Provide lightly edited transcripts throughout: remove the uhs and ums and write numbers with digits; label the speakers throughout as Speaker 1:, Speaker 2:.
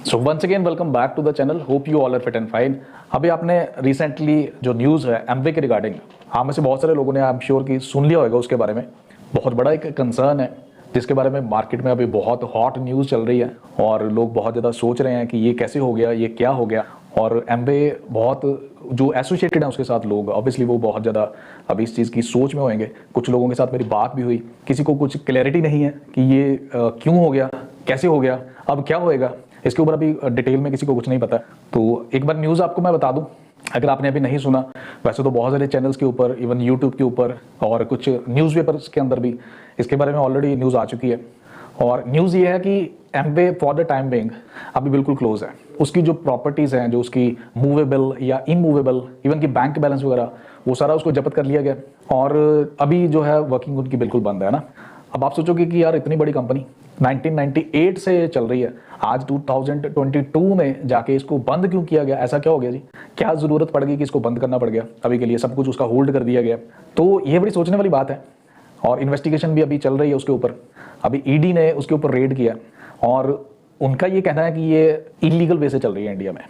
Speaker 1: So once again welcome back to the channel. Hope you all are fit and fine. अभी आपने recently जो news है Amway के regarding, हाँ में से बहुत सारे लोगों ने आई एम श्योर कि सुन लिया होगा उसके बारे में। बहुत बड़ा एक कंसर्न है जिसके बारे में मार्केट में अभी बहुत हॉट न्यूज़ चल रही है और लोग बहुत ज़्यादा सोच रहे हैं कि ये कैसे हो गया, ये क्या हो गया। और एमवे बहुत जो एसोसिएटेड है उसके साथ लोग ऑब्वियसली वो बहुत ज़्यादा अभी इस चीज़ की सोच में होंगे। कुछ लोगों के साथ मेरी बात भी हुई, किसी को कुछ क्लैरिटी नहीं है कि ये क्यों हो गया, कैसे हो गया, अब क्या होएगा, इसके ऊपर अभी डिटेल में किसी को कुछ नहीं पता। तो एक बार न्यूज़ आपको मैं बता दूं, अगर आपने अभी नहीं सुना। वैसे तो बहुत सारे चैनल्स के ऊपर, इवन यूट्यूब के ऊपर और कुछ न्यूज़पेपर्स के अंदर भी इसके बारे में ऑलरेडी न्यूज़ आ चुकी है। और न्यूज़ ये है कि Amway for the time being अभी बिल्कुल क्लोज है। उसकी जो प्रॉपर्टीज़ हैं, जो उसकी मूवेबल या इमूवेबल, इवन की बैंक बैलेंस वगैरह, वो सारा उसको जब्त कर लिया गया और अभी जो है वर्किंग उनकी बिल्कुल बंद है ना। अब आप सोचोगे कि यार इतनी बड़ी कंपनी 1998 से चल रही है, आज 2022 में जाके इसको बंद क्यों किया गया? ऐसा क्या हो गया जी? क्या जरूरत पड़ गई कि इसको बंद करना पड़ गया? अभी के लिए सब कुछ उसका होल्ड कर दिया गया। तो ये बड़ी सोचने वाली बात है और इन्वेस्टिगेशन भी अभी चल रही है उसके ऊपर। अभी ईडी ने उसके ऊपर रेड किया और उनका ये कहना है कि ये इलीगल वे से चल रही है इंडिया में।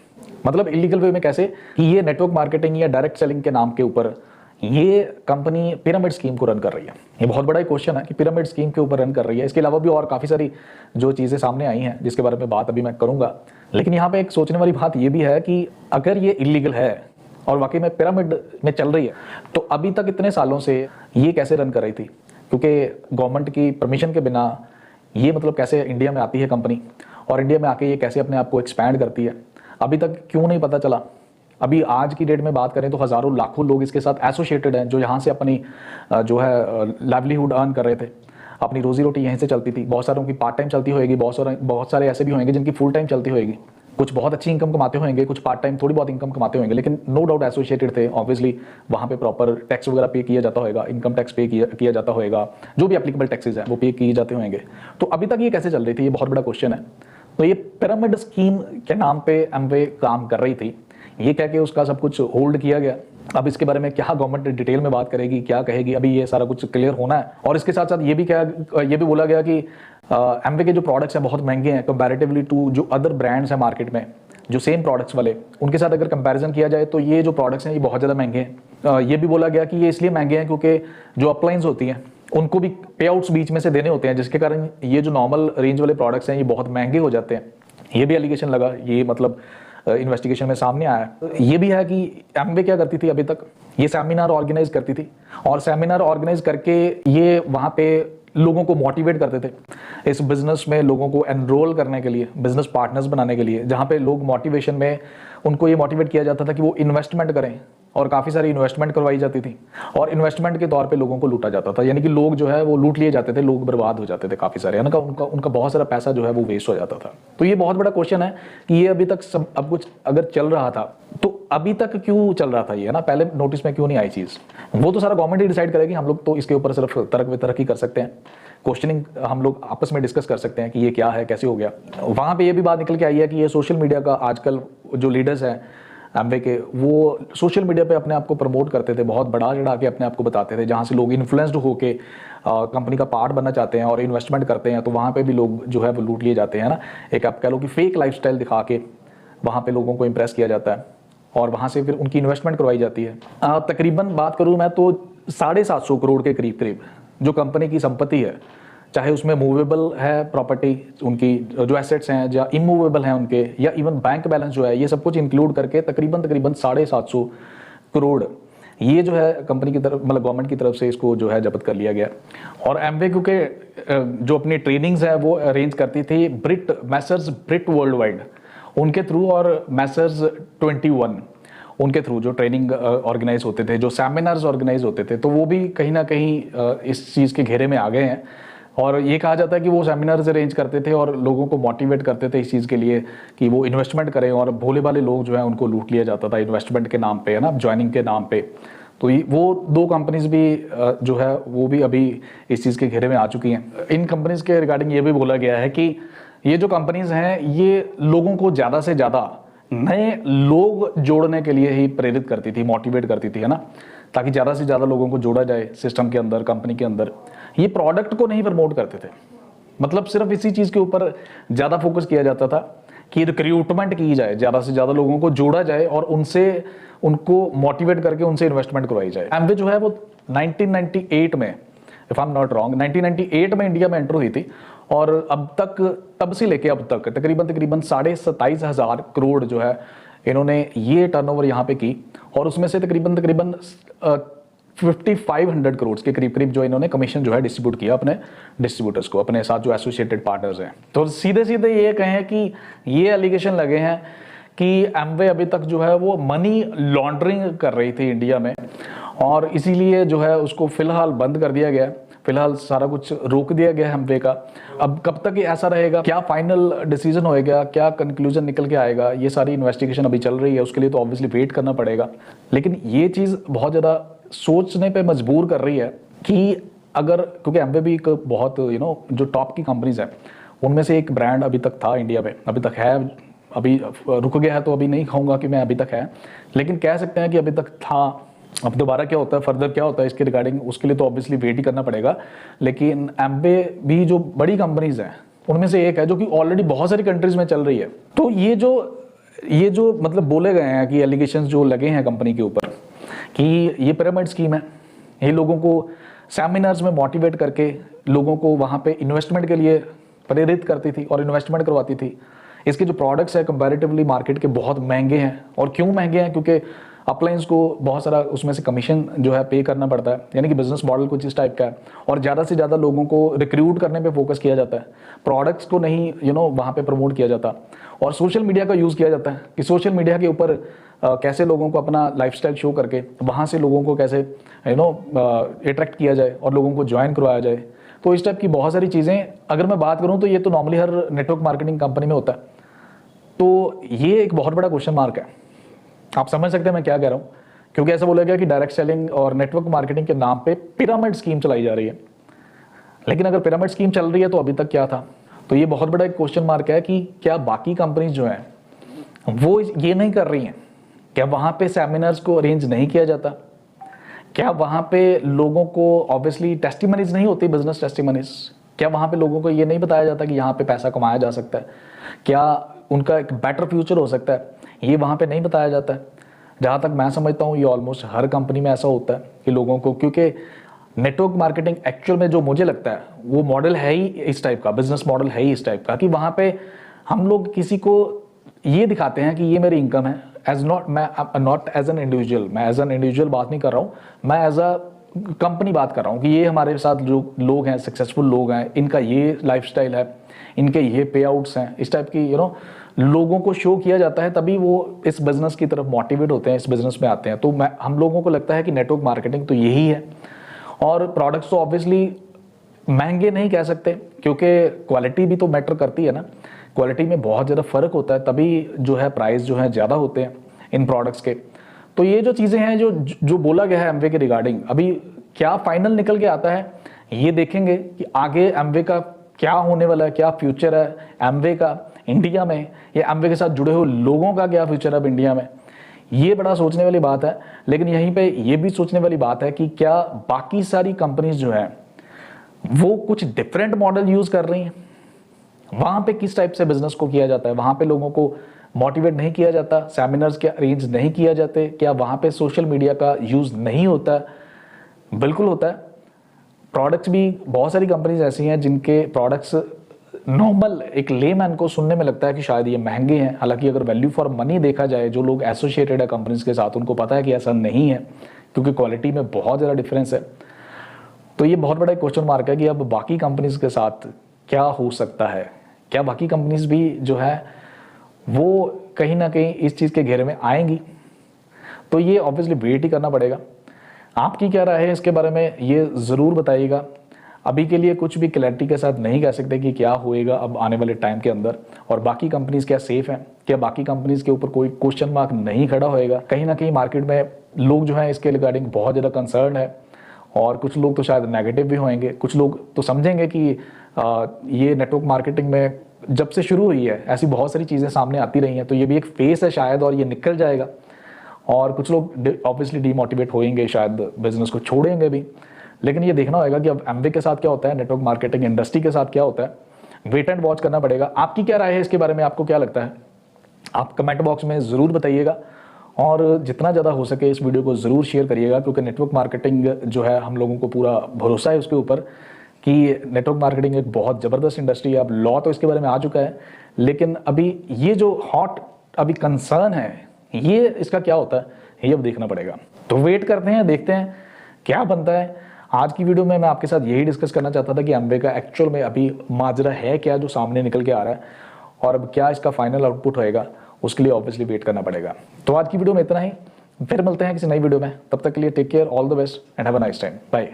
Speaker 1: मतलब इलीगल वे में कैसे कि ये नेटवर्क मार्केटिंग या डायरेक्ट सेलिंग के नाम के ऊपर ये कंपनी पिरामिड स्कीम को रन कर रही है। ये बहुत बड़ा क्वेश्चन है कि पिरामिड स्कीम के ऊपर रन कर रही है। इसके अलावा भी और काफ़ी सारी जो चीज़ें सामने आई हैं जिसके बारे में बात अभी मैं करूंगा। लेकिन यहाँ पे एक सोचने वाली बात ये भी है कि अगर ये इलीगल है और वाकई में पिरामिड में चल रही है तो अभी तक इतने सालों से ये कैसे रन कर रही थी? क्योंकि गवर्नमेंट की परमिशन के बिना ये मतलब कैसे इंडिया में आती है कंपनी और इंडिया में आके ये कैसे अपने आप को एक्सपैंड करती है, अभी तक क्यों नहीं पता चला? अभी आज की डेट में बात करें तो हज़ारों लाखों लोग इसके साथ एसोसिएटेड हैं जो यहाँ से अपनी जो है लाइवलीहुड अर्न कर रहे थे, अपनी रोजी रोटी यहीं से चलती थी। बहुत सारों की पार्ट टाइम चलती होगी, बहुत सारे ऐसे भी होंगे जिनकी फुल टाइम चलती होगी। कुछ बहुत अच्छी इनकम कमाते होंगे, कुछ पार्ट टाइम थोड़ी बहुत इनकम कमाते होंगे, लेकिन नो डाउट एसोसिएटेड थे। ऑब्वियसली वहाँ पे प्रॉपर टैक्स वगैरह पे किया जाता होगा, इनकम टैक्स पे किया जाता होगा, जो भी एप्लीकेबल टैक्सेस हैं वो पे किए जाते होंगे। तो अभी तक ये कैसे चल रही थी, ये बहुत बड़ा क्वेश्चन है। तो ये पिरामिड स्कीम के नाम पे एमवे काम कर रही थी, ये कह के उसका सब कुछ होल्ड किया गया। अब इसके बारे में क्या गवर्नमेंट डिटेल में बात करेगी, क्या कहेगी, अभी ये सारा कुछ क्लियर होना है। और इसके साथ साथ ये भी बोला गया कि एमवे के जो प्रोडक्ट्स हैं बहुत महंगे हैं कंपैरेटिवली टू जो अदर ब्रांड्स हैं मार्केट में, जो सेम प्रोडक्ट्स वाले, उनके साथ अगर कंपैरिजन किया जाए तो ये जो प्रोडक्ट्स हैं ये बहुत ज़्यादा महंगे हैं। ये भी बोला गया कि ये इसलिए महंगे हैं क्योंकि जो अपलाइंस होती हैं उनको भी पे आउट्स बीच में से देने होते हैं, जिसके कारण ये जो नॉर्मल रेंज वाले प्रोडक्ट्स हैं ये बहुत महंगे हो जाते हैं। ये भी एलिगेशन लगा, ये मतलब इन्वेस्टिगेशन में सामने आया। ये भी है कि एमवे क्या करती थी अभी तक, ये सेमिनार ऑर्गेनाइज करती थी और सेमिनार ऑर्गेनाइज करके ये वहाँ पे लोगों को मोटिवेट करते थे इस बिजनेस में, लोगों को एनरोल करने के लिए, बिजनेस पार्टनर्स बनाने के लिए, जहाँ पे लोग मोटिवेशन में उनको ये मोटिवेट किया जाता था कि वो इन्वेस्टमेंट करें और काफ़ी सारी इन्वेस्टमेंट करवाई जाती थी और इन्वेस्टमेंट के तौर पे लोगों को लूटा जाता था। यानी कि लोग जो है वो लूट लिए जाते थे, लोग बर्बाद हो जाते थे काफ़ी सारे, यानी उनका बहुत सारा पैसा जो है वो वेस्ट हो जाता था। तो ये बहुत बड़ा क्वेश्चन है कि ये अभी तक सब अब कुछ अगर चल रहा था तो अभी तक क्यों चल रहा था ये, है ना, पहले नोटिस में क्यों नहीं आई चीज़? वो तो सारा गवर्नमेंट ही डिसाइड करेगी, हम लोग तो इसके ऊपर सिर्फ तर्क वितर्क ही कर सकते हैं, क्वेश्चनिंग हम लोग आपस में डिस्कस कर सकते हैं कि ये क्या है, कैसे हो गया। वहाँ पे ये भी बात निकल के आई है कि ये सोशल मीडिया का आजकल जो लीडर्स हैं एमवे के, वो सोशल मीडिया पे अपने आप को प्रमोट करते थे, बहुत बड़ा चढ़ा के अपने आप को बताते थे, जहाँ से लोग इन्फ्लुएंस्ड होके कंपनी का पार्ट बनना चाहते हैं और इन्वेस्टमेंट करते हैं, तो वहाँ पे भी लोग जो है वो लूट लिए जाते हैं ना। एक आप कह लो कि फेक लाइफस्टाइल दिखा के वहाँ पे लोगों को इम्प्रेस किया जाता है और वहाँ से फिर उनकी इन्वेस्टमेंट करवाई जाती है। तकरीबन बात करूँ मैं तो 750 करोड़ के करीब जो कंपनी की संपत्ति है, चाहे उसमें मूवेबल है प्रॉपर्टी, उनकी जो एसेट्स हैं, या इमूवेबल हैं उनके, या इवन बैंक बैलेंस जो है, ये सब कुछ इंक्लूड करके तकरीबन 750 करोड़ ये जो है कंपनी की तरफ, मतलब गवर्नमेंट की तरफ से इसको जो है जब्त कर लिया गया। और एमवे क्योंकि जो अपनी ट्रेनिंग्स है वो अरेंज करती थी मैसर्स ब्रिट वर्ल्ड वाइड उनके थ्रू और मैसर्स 21 उनके थ्रू जो ट्रेनिंग ऑर्गेनाइज होते थे, जो सेमिनार्स ऑर्गेनाइज होते थे, तो वो भी कहीं ना कहीं इस चीज़ के घेरे में आ गए हैं। और ये कहा जाता है कि वो सेमिनार्स अरेंज करते थे और लोगों को मोटिवेट करते थे इस चीज़ के लिए कि वो इन्वेस्टमेंट करें, और भोले भाले लोग जो है उनको लूट लिया जाता था इन्वेस्टमेंट के नाम पे, है ना, ज्वाइनिंग के नाम पे। तो वो दो कंपनीज भी जो है वो भी अभी इस चीज़ के घेरे में आ चुकी हैं। इन कंपनीज के रिगार्डिंग ये भी बोला गया है कि ये जो कंपनीज हैं ये लोगों को ज़्यादा से ज़्यादा नए लोग जोड़ने के लिए ही प्रेरित करती थी, मोटिवेट करती थी, है ना, ताकि ज़्यादा से ज़्यादा लोगों को जोड़ा जाए सिस्टम के अंदर, कंपनी के अंदर। ये प्रोडक्ट को नहीं प्रमोट करते थे, मतलब सिर्फ इसी चीज़ के ऊपर ज़्यादा फोकस किया जाता था कि रिक्रूटमेंट की जाए, ज़्यादा से ज़्यादा लोगों को जोड़ा जाए और उनको मोटिवेट करके उनसे इन्वेस्टमेंट करवाई जाए। एमवे जो है वो 1998 में, if I am not wrong, 1998 में इंडिया में एंटर हुई थी और अब तक, तब से लेके अब तक तकरीबन 27,500 करोड़ जो है इन्होंने ये टर्नओवर यहाँ पे की और उसमें से तकरीबन 5500 करोड़ के करीब जो इन्होंने कमीशन जो है डिस्ट्रीब्यूट किया अपने डिस्ट्रीब्यूटर्स को, अपने साथ जो एसोसिएटेड पार्टनर्स हैं। तो सीधे सीधे ये कहें कि ये एलिगेशन लगे हैं कि एमवे अभी तक जो है वो मनी लॉन्ड्रिंग कर रही थी इंडिया में और इसीलिए जो है उसको फिलहाल बंद कर दिया गया, फिलहाल सारा कुछ रोक दिया गया एमवे का। अब कब तक ये ऐसा रहेगा, क्या फाइनल डिसीजन होएगा, क्या कंक्लूजन निकल के आएगा, ये सारी इन्वेस्टिगेशन अभी चल रही है, उसके लिए तो ऑब्वियसली वेट करना पड़ेगा। लेकिन ये चीज़ बहुत ज़्यादा सोचने पे मजबूर कर रही है कि अगर, क्योंकि एमवे भी एक बहुत जो टॉप की कंपनीज है उनमें से एक ब्रांड अभी तक था इंडिया में, अभी तक है, अभी रुक गया है तो अभी नहीं कहूँगा कि मैं अभी तक है, लेकिन कह सकते हैं कि अभी तक था। अब दोबारा क्या होता है, फर्दर क्या होता है इसके रिगार्डिंग, उसके लिए तो ऑब्वियसली वेट ही करना पड़ेगा। लेकिन एमवे भी जो बड़ी कंपनीज हैं उनमें से एक है जो कि ऑलरेडी बहुत सारी कंट्रीज में चल रही है। तो ये जो मतलब बोले गए हैं कि एलिगेशंस जो लगे हैं कंपनी के ऊपर कि ये पिरामिड स्कीम है, ये लोगों को सेमिनार्स में मोटिवेट करके लोगों को वहाँ पे इन्वेस्टमेंट के लिए प्रेरित करती थी और इन्वेस्टमेंट करवाती थी। इसके जो प्रोडक्ट्स है कंपैरेटिवली मार्केट के बहुत महंगे हैं। और क्यों महंगे हैं, क्योंकि अपलाइंस को बहुत सारा उसमें से कमीशन जो है पे करना पड़ता है, यानी कि बिजनेस मॉडल कुछ इस टाइप का है और ज़्यादा से ज़्यादा लोगों को रिक्रूट करने पे फोकस किया जाता है, प्रोडक्ट्स को नहीं वहाँ पे प्रमोट किया जाता। और सोशल मीडिया का यूज़ किया जाता है कि सोशल मीडिया के ऊपर कैसे लोगों को अपना लाइफस्टाइल शो करके वहाँ से लोगों को कैसे अट्रैक्ट किया जाए और लोगों को ज्वाइन करवाया जाए। तो इस टाइप की बहुत सारी चीज़ें अगर मैं बात करूँ तो ये तो नॉर्मली हर नेटवर्क मार्केटिंग कंपनी में होता है। तो ये एक बहुत बड़ा क्वेश्चन मार्क है। आप समझ सकते हैं मैं क्या कह रहा हूँ, क्योंकि ऐसा बोला गया कि डायरेक्ट सेलिंग और नेटवर्क मार्केटिंग के नाम पे पिरामिड स्कीम चलाई जा रही है। लेकिन अगर पिरामिड स्कीम चल रही है तो अभी तक क्या था? तो ये बहुत बड़ा एक क्वेश्चन मार्क है कि क्या बाकी कंपनीज जो हैं वो ये नहीं कर रही हैं? क्या वहाँ पे सेमिनार्स को अरेंज नहीं किया जाता? क्या वहाँ पे लोगों को ऑब्वियसली टेस्टिमनीज नहीं होती, बिजनेस टेस्टिमनीज? क्या वहाँ पे लोगों को ये नहीं बताया जाता कि यहाँ पे पैसा कमाया जा सकता है, क्या उनका एक बेटर फ्यूचर हो सकता है? ये वहाँ पे नहीं बताया जाता है। जहाँ तक मैं समझता हूँ ये ऑलमोस्ट हर कंपनी में ऐसा होता है कि लोगों को, क्योंकि नेटवर्क मार्केटिंग एक्चुअल में जो मुझे लगता है वो मॉडल है ही इस टाइप का, बिजनेस मॉडल है ही इस टाइप का कि वहाँ पे हम लोग किसी को ये दिखाते हैं कि ये मेरी इनकम है, नॉट एज एन इंडिविजुअल। मैं एज एन इंडिविजुअल बात नहीं कर रहा हूँ, मैं एज अ कंपनी बात कर रहा हूँ कि ये हमारे साथ जो लोग हैं, सक्सेसफुल लोग हैं, इनका ये लाइफस्टाइल है, इनके ये पे आउट्स हैं, इस टाइप की लोगों को शो किया जाता है, तभी वो इस बिज़नेस की तरफ मोटिवेट होते हैं, इस बिज़नेस में आते हैं। तो हम लोगों को लगता है कि नेटवर्क मार्केटिंग तो यही है। और प्रोडक्ट्स तो ऑब्वियसली महंगे नहीं कह सकते, क्योंकि क्वालिटी भी तो मैटर करती है ना, क्वालिटी में बहुत ज़्यादा फ़र्क होता है, तभी जो है प्राइस जो है ज़्यादा होते हैं इन प्रोडक्ट्स के। तो ये जो चीज़ें हैं जो बोला गया है एमवे के रिगार्डिंग, अभी क्या फाइनल निकल के आता है ये देखेंगे कि आगे एमवे का क्या होने वाला है, क्या फ्यूचर है एमवे का इंडिया में, या एमवे के साथ जुड़े हुए लोगों का क्या फ्यूचर है अब इंडिया में। ये बड़ा सोचने वाली बात है। लेकिन यहीं पे ये भी सोचने वाली बात है कि क्या बाकी सारी कंपनीज जो है वो कुछ डिफरेंट मॉडल यूज़ कर रही हैं? वहाँ पे किस टाइप से बिजनेस को किया जाता है? वहाँ पे लोगों को मोटिवेट नहीं किया जाता, सेमिनार्स के अरेंज नहीं किया जाते? क्या वहाँ पे सोशल मीडिया का यूज़ नहीं होता? बिल्कुल होता है। प्रोडक्ट्स भी बहुत सारी कंपनीज ऐसी हैं जिनके प्रोडक्ट्स नॉर्मल एक लेमैन को सुनने में लगता है कि शायद ये महंगे हैं, हालांकि अगर वैल्यू फॉर मनी देखा जाए, जो लोग एसोसिएटेड है कंपनीज के साथ उनको पता है कि ऐसा नहीं है, क्योंकि क्वालिटी में बहुत ज़्यादा डिफरेंस है। तो ये बहुत बड़ा क्वेश्चन मार्क है कि अब बाकी कंपनीज के साथ क्या हो सकता है? क्या बाकी कंपनीज भी जो है वो कहीं ना कहीं इस चीज़ के घेरे में आएंगी? तो ये ऑब्वियसली वेट ही करना पड़ेगा। आपकी क्या राय है इसके बारे में, ये ज़रूर बताइएगा। अभी के लिए कुछ भी क्लैरिटी के साथ नहीं कह सकते कि क्या होएगा अब आने वाले टाइम के अंदर, और बाकी कंपनीज क्या सेफ हैं, क्या बाकी कंपनीज के ऊपर कोई क्वेश्चन मार्क नहीं खड़ा होएगा। कहीं ना कहीं मार्केट में लोग जो हैं इसके रिगार्डिंग बहुत ज़्यादा कंसर्न है, और कुछ लोग तो शायद नेगेटिव भी होंगे, कुछ लोग तो समझेंगे कि ये नेटवर्क मार्केटिंग में जब से शुरू हुई है ऐसी बहुत सारी चीज़ें सामने आती रही हैं, तो ये भी एक फेस है शायद, और ये निकल जाएगा। और कुछ लोग ऑब्वियसली डीमोटिवेट होंगे, शायद बिजनेस को छोड़ेंगे भी। लेकिन ये देखना होगा कि अब एमवे के साथ क्या होता है, नेटवर्क मार्केटिंग इंडस्ट्री के साथ क्या होता है, वेट एंड वॉच करना पड़ेगा। आपकी क्या राय है इसके बारे में, आपको क्या लगता है, आप कमेंट बॉक्स में ज़रूर बताइएगा और जितना ज़्यादा हो सके इस वीडियो को ज़रूर शेयर करिएगा, क्योंकि नेटवर्क मार्केटिंग जो है हम लोगों को पूरा भरोसा है उसके ऊपर कि नेटवर्क मार्केटिंग एक बहुत ज़बरदस्त इंडस्ट्री है। अब लॉ तो इसके बारे में आ चुका है, लेकिन अभी ये जो हॉट अभी कंसर्न है ये इसका क्या होता है ये अब देखना पड़ेगा। तो वेट करते हैं, देखते हैं क्या बनता है। आज की वीडियो में मैं आपके साथ यही डिस्कस करना चाहता था कि एमवे का एक्चुअल में अभी माजरा है क्या जो सामने निकल के आ रहा है, और अब क्या इसका फाइनल आउटपुट होएगा उसके लिए ऑब्वियसली वेट करना पड़ेगा। तो आज की वीडियो में इतना ही, फिर मिलते हैं किसी नई वीडियो में, तब तक के लिए take care, all the best and have a nice time, bye.